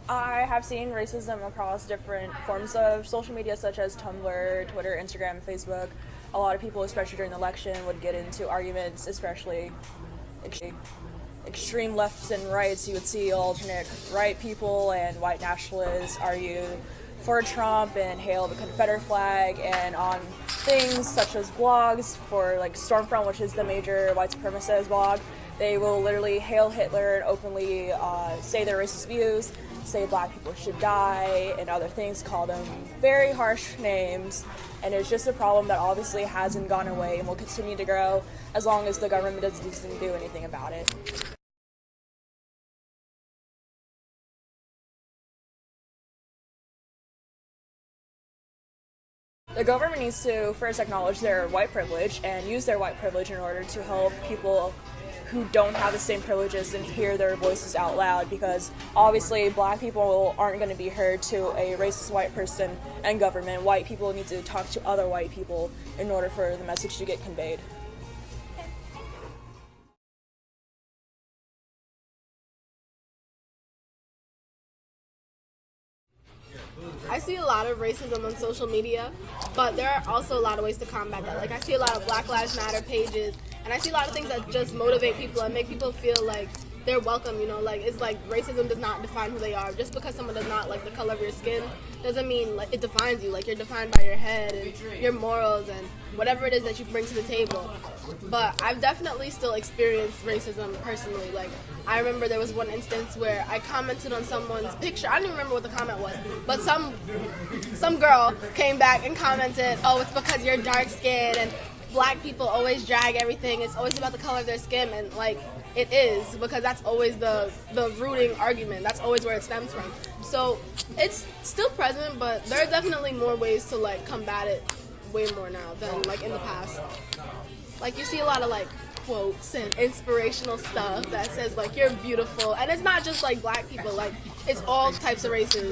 I have seen racism across different forms of social media, such as Tumblr, Twitter, Instagram, Facebook. A lot of people, especially during the election, would get into arguments, especially extreme lefts and rights. You would see alternate right people and white nationalists argue for Trump and hail the Confederate flag, and on things such as blogs for like Stormfront, which is the major white supremacist blog, they will literally hail Hitler and openly say their racist views, say black people should die, and other things, call them very harsh names. And it's just a problem that obviously hasn't gone away and will continue to grow as long as the government doesn't do anything about it. The government needs to first acknowledge their white privilege and use their white privilege in order to help people who don't have the same privileges and hear their voices out loud, because obviously black people aren't going to be heard to a racist white person and government. White people need to talk to other white people in order for the message to get conveyed. I see a lot of racism on social media, but there are also a lot of ways to combat that. Like, I see a lot of Black Lives Matter pages, and I see a lot of things that just motivate people and make people feel like they're welcome, you know? Like, it's like racism does not define who they are. Just because someone does not like the color of your skin doesn't mean like it defines you. Like, you're defined by your head and your morals and whatever it is that you bring to the table. But I've definitely still experienced racism personally. Like, I remember there was one instance where I commented on someone's picture. I don't even remember what the comment was, but some girl came back and commented, "Oh, it's because you're dark skinned and black people always drag everything. It's always about the color of their skin." And like, it is, because that's always the rooting argument. That's always where it stems from. So it's still present, but there are definitely more ways to like combat it way more now than like in the past. Like, you see a lot of like quotes and inspirational stuff that says like you're beautiful, and it's not just like black people, like it's all types of races.